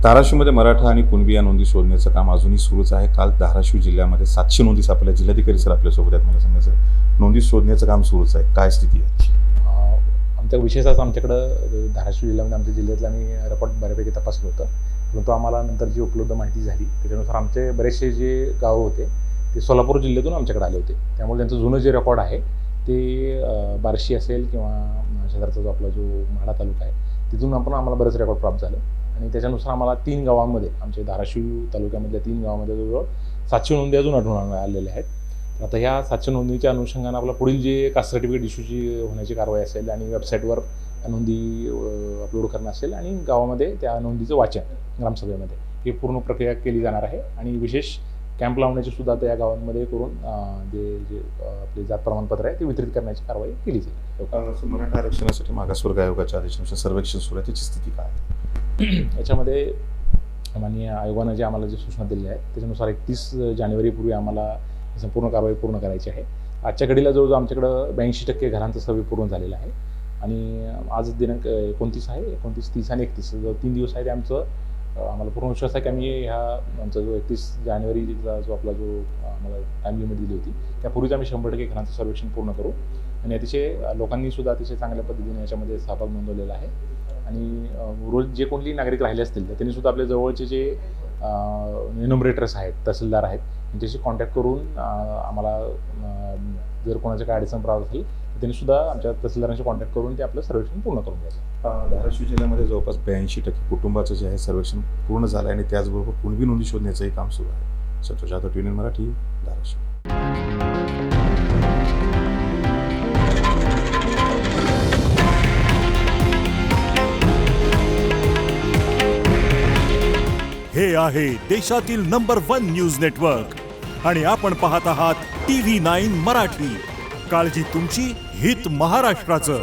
धाराशिवमध्ये मराठा आणि कुणबी या नोंदी शोधण्याचं काम अजूनही सुरूच आहे. काल धाराशिव जिल्ह्यामध्ये 700 नोंदी सापडल्या. जिल्हाधिकारी सर आपल्यासोबत आहेत. मला सांगायचं नोंदी शोधण्याचं काम सुरूच आहे, काय स्थिती आहे? आमच्या विशेषतः आमच्याकडं धाराशिव जिल्ह्यामध्ये आमच्या जिल्ह्यातलं आम्ही रेकॉर्ड बऱ्यापैकी तपासलं होतं. परंतु आम्हाला नंतर जी उपलब्ध माहिती झाली त्याच्यानुसार आमचे बरेचसे जे गावं होते ते सोलापूर जिल्ह्यातून आमच्याकडे आले होते. त्यामुळे त्यांचं जुनं जे रेकॉर्ड आहे ते बार्शी असेल किंवा शेजारचा जो आपला जो माढा तालुका आहे तिथून आम्हाला बरेच रेकॉर्ड प्राप्त झालं. आणि त्याच्यानुसार आम्हाला 3 गावांमध्ये आमच्या धाराशिव तालुक्यामधल्या 3 गावांमध्ये जवळजवळ 700 नोंदी अजून आढळून आलेल्या आहेत. आता ह्या 700 नोंदीच्या अनुषंगानं आपला पुढील जे कास्ट सर्टिफिकेट इश्यूची होण्याची कारवाई असेल आणि वेबसाईटवर नोंदी अपलोड करणं असेल आणि गावामध्ये त्या नोंदीचं वाचन ग्रामसभेमध्ये ही पूर्ण प्रक्रिया केली जाणार आहे. आणि विशेष कॅम्प लावण्याची सुद्धा त्या गावांमध्ये करून जे आपले जात प्रमाणपत्र आहे ते वितरित करण्याची कारवाई केली जाईल. मराठा आरक्षणासाठी मागासवर्ग आयोगाच्या आदेशानुसार सर्वेक्षण सुरू आहे, त्याची स्थिती काय आहे? याच्यामध्ये माननीय आयोगानं जे आम्हाला जे सूचना दिल्या आहेत त्याच्यानुसार 31 जानेवारीपूर्वी आम्हाला संपूर्ण कारवाई पूर्ण करायची आहे. आजच्या घडीला जवळजवळ आमच्याकडं 82% घरांचा सर्वे पूर्ण झालेला आहे. आणि आज दिनांक 29 आहे, 29, 30 आणि 31 जो 3 दिवस आहे ते आम्हाला पूर्ण विश्वास आहे की आम्ही आमचा जो 31 जानेवारीचा जो आपला जो आम्हाला टाईम लिमिट दिली होती त्यापूर्वीच आम्ही 100% घरांचं सर्वेक्षण पूर्ण करू. आणि अतिशय लोकांनी सुद्धा अतिशय चांगल्या पद्धतीने याच्यामध्ये सहभाग नोंदवलेला आहे. आणि रोज जे कोणती नागरिक राहिले असतील त्यांनी सुद्धा आपल्या जवळचे जे एन्युमरेटर्स आहेत, तहसीलदार आहेत, त्यांच्याशी कॉन्टॅक्ट करून आम्हाला जर कोणाच्या काय अडचण प्राप्त असेल तर त्यांनी सुद्धा आमच्या तहसीलदारांशी कॉन्टॅक्ट करून ते आपलं सर्वेक्षण पूर्ण करून घ्यायचं. धाराशिव जिल्ह्यामध्ये जवळपास 82% कुटुंबाचं जे आहे सर्वेक्षण पूर्ण झालं आहे आणि त्याचबरोबर कुणबी नोंदी शोधण्याचंही काम सुरू आहे. संतोष जाधव, TVN मराठी, धाराशिव. हे आहे देशातील नंबर 1 न्यूज नेटवर्क आणि आपण पाहत आहात TV9 मराठी. काळजी तुमची, हित महाराष्ट्राचं.